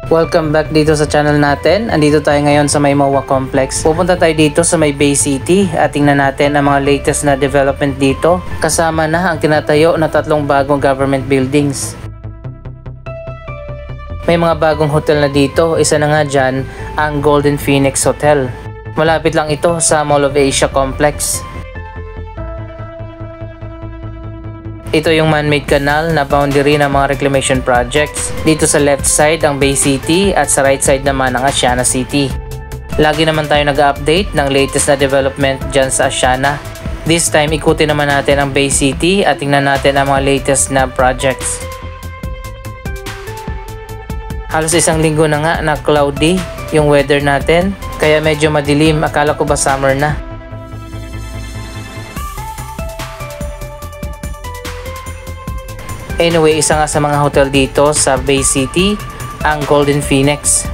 Welcome back dito sa channel natin. Andito tayo ngayon sa may MOA Complex. Pupunta tayo dito sa may Bay City at tingnan natin ang mga latest na development dito. Kasama na ang tinatayo na 3 bagong government buildings. May mga bagong hotel na dito. Isa na nga dyan ang Golden Phoenix Hotel. Malapit lang ito sa Mall of Asia Complex. Ito yung man-made canal na boundary ng mga reclamation projects. Dito sa left side ang Bay City at sa right side naman ang Asiana City. Lagi naman tayo nag-update ng latest na development dyan sa Asiana. This time ikutin naman natin ang Bay City at tingnan natin ang mga latest na projects. Halos isang linggo na nga na cloudy yung weather natin, kaya medyo madilim. Akala ko ba summer na. Anyway, isa nga sa mga hotel dito sa Bay City, ang Golden Phoenix.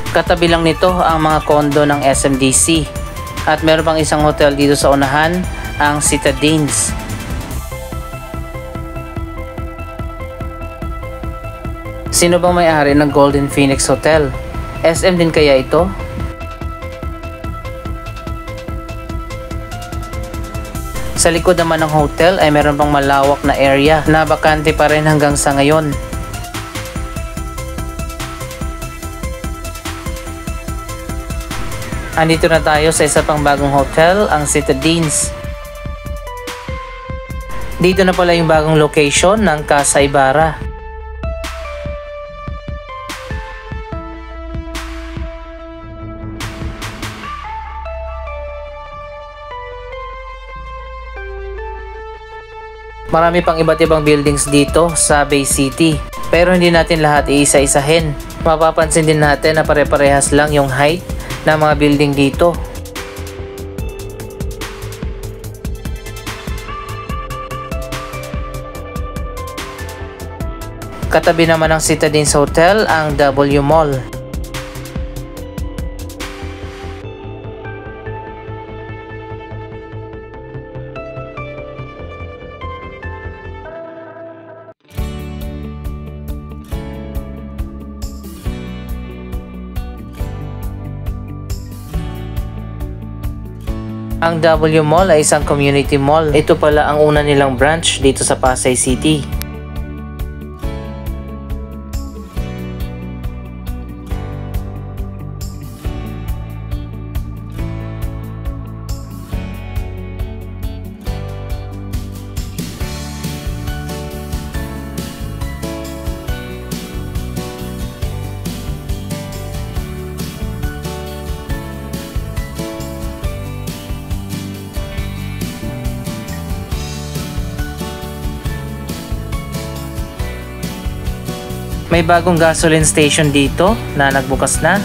Katabi lang nito ang mga condo ng SMDC. At meron pang isang hotel dito sa unahan, ang Citadines. Sino bang may-ari ng Golden Phoenix Hotel? SM din kaya ito? Sa likod naman ng hotel ay meron pang malawak na area na bakante pa rin hanggang sa ngayon. Andito na tayo sa isa pang bagong hotel, ang Citadines. Dito na pala yung bagong location ng Casa Ibarra. Marami pang iba't ibang buildings dito sa Bay City, pero hindi natin lahat iisa-isahin. Mapapansin din natin na pare-parehas lang yung height ng mga building dito. Katabi naman ng Citadines Hotel ang W Mall. Ang W Mall ay isang community mall. Ito pala ang una nilang branch dito sa Pasay City. May bagong gasoline station dito na nagbukas na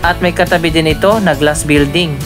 at may katabi din ito na glass building.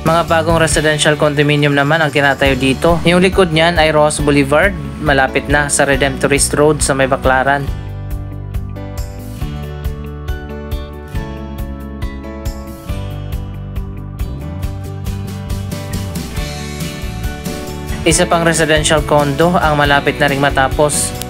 Mga bagong residential condominium naman ang tinatayo dito. Yung likod niyan ay Ross Boulevard, malapit na sa Redemptorist Road sa may Baclaran. Isa pang residential condo ang malapit na ring matapos.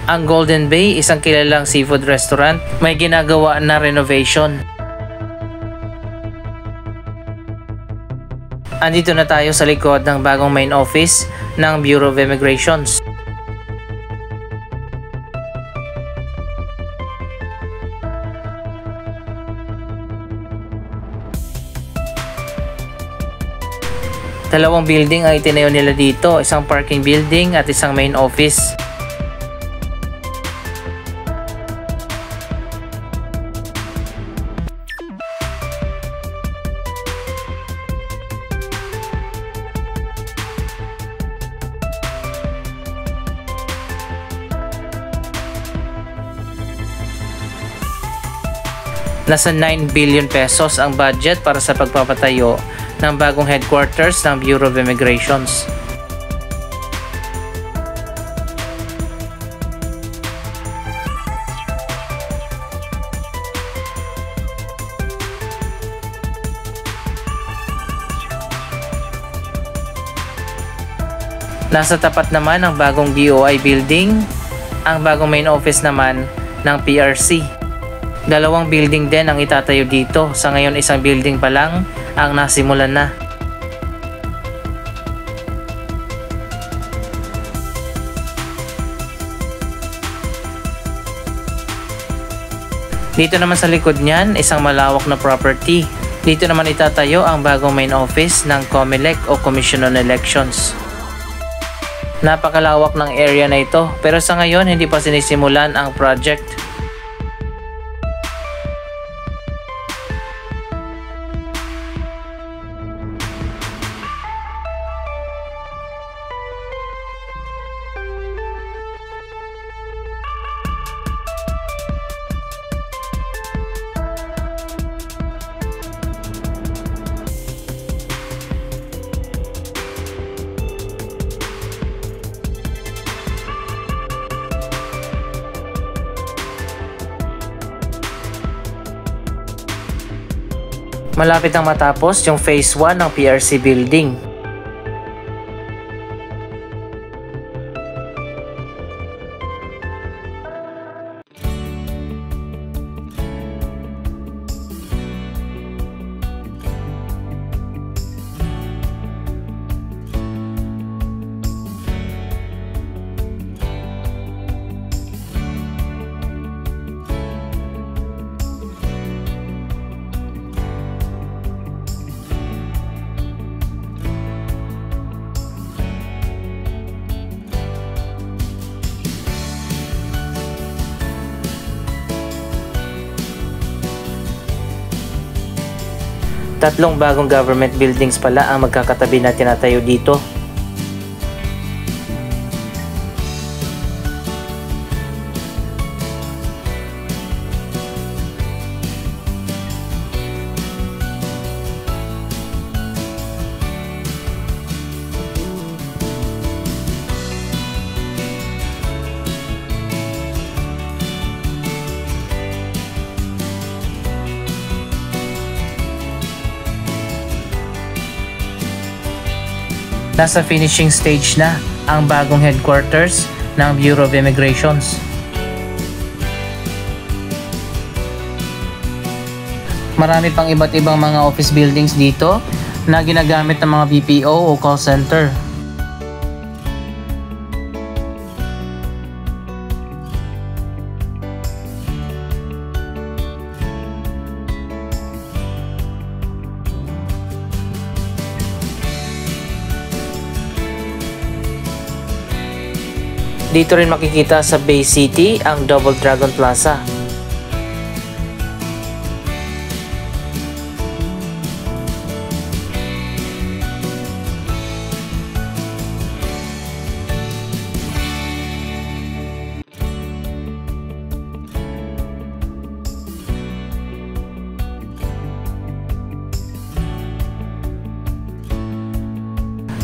Ang Golden Bay, isang kilalang seafood restaurant, may ginagawa na renovation. Andito na tayo sa likod ng bagong main office ng Bureau of Immigrations. Dalawang building ang itinayo nila dito, isang parking building at isang main office. Nasa 9 billion pesos ang budget para sa pagpapatayo ng bagong headquarters ng Bureau of Immigrations. Nasa tapat naman ang bagong DOI building, ang bagong main office naman ng PRC. Dalawang building din ang itatayo dito. Sa ngayon isang building pa lang ang nasimulan na. Dito naman sa likod niyan, isang malawak na property. Dito naman itatayo ang bagong main office ng COMELEC o Commission on Elections. Napakalawak ng area na ito, pero sa ngayon hindi pa sinisimulan ang project. Malapit nang matapos yung phase 1 ng PRC building. Tatlong bagong government buildings pala ang magkakatabi na tinatayo dito. Nasa finishing stage na ang bagong headquarters ng Bureau of Immigrations. Marami pang iba't ibang mga office buildings dito na ginagamit ng mga BPO o call center. Dito rin makikita sa Bay City ang Double Dragon Plaza.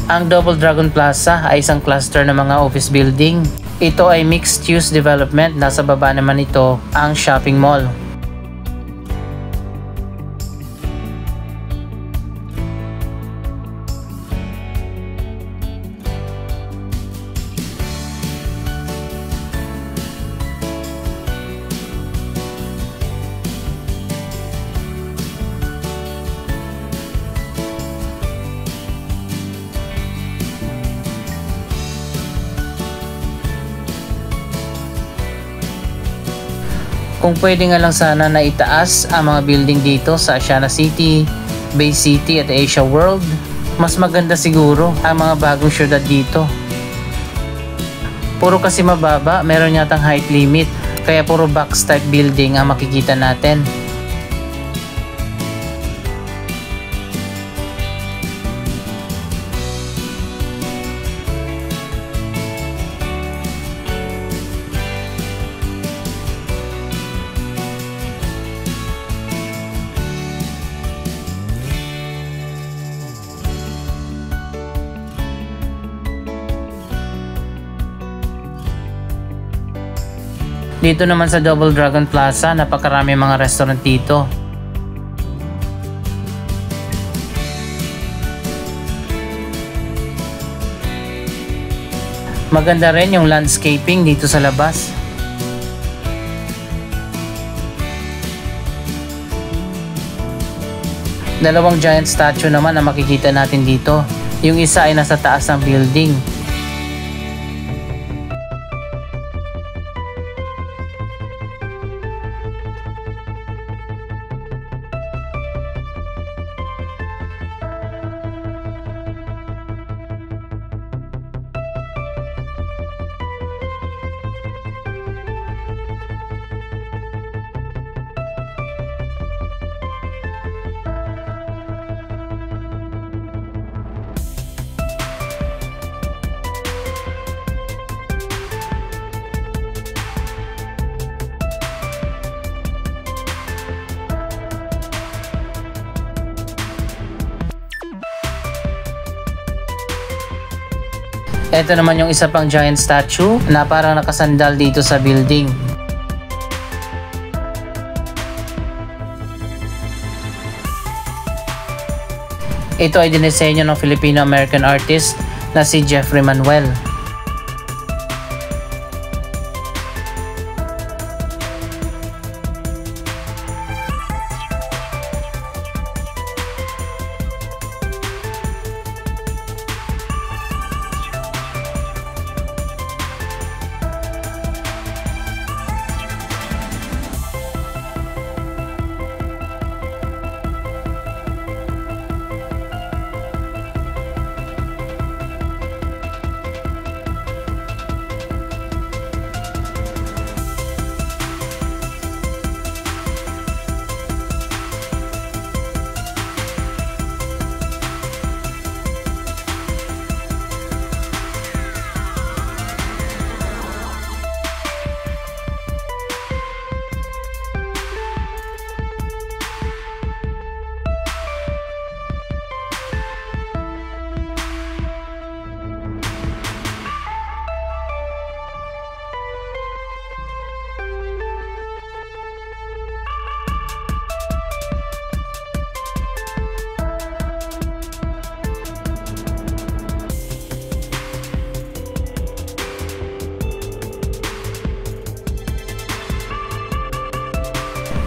Ang Double Dragon Plaza ay isang cluster ng mga office building. Ito ay mixed-use development. Nasa baba naman ito ang shopping mall. Kung pwede nga lang sana na itaas ang mga building dito sa Asiana City, Bay City at Asia World, Mas maganda siguro ang mga bagong syudad dito. Puro kasi mababa, meron yatang height limit, kaya puro box type building ang makikita natin. Dito naman sa Double Dragon Plaza, napakarami mga restaurant dito. Maganda rin yung landscaping dito sa labas. Dalawang giant statue naman ang makikita natin dito. Yung isa ay nasa taas ng building. Ito naman yung isa pang giant statue na parang nakasandal dito sa building. Ito ay dinisenyo ng Filipino-American artist na si Jeffrey Manuel.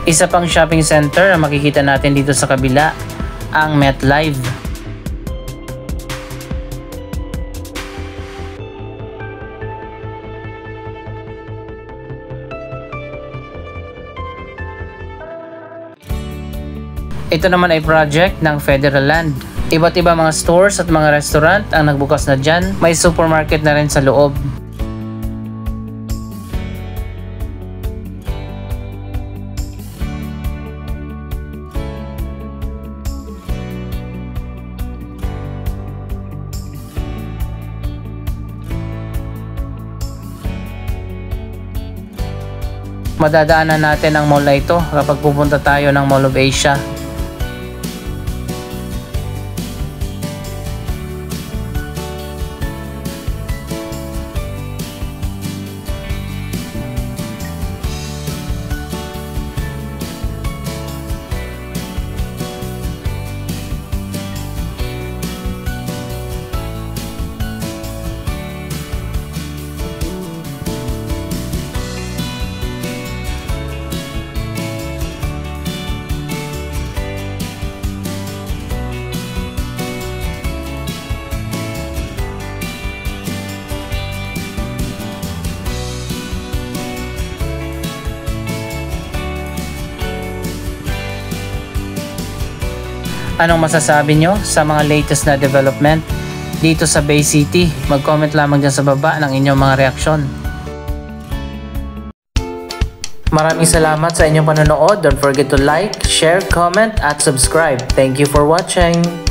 Isa pang shopping center ang makikita natin dito sa kabila, ang MetLife. Ito naman ay project ng Federal Land. Iba't iba mga stores at mga restaurant ang nagbukas na dyan. May supermarket na rin sa loob. Madadaanan natin ang mall na ito kapag pupunta tayo ng Mall of Asia. Anong masasabi nyo sa mga latest na development dito sa Bay City? Mag-comment lamang dyan sa baba ng inyong mga reaksyon. Maraming salamat sa inyong panonood. Don't forget to like, share, comment, at subscribe. Thank you for watching!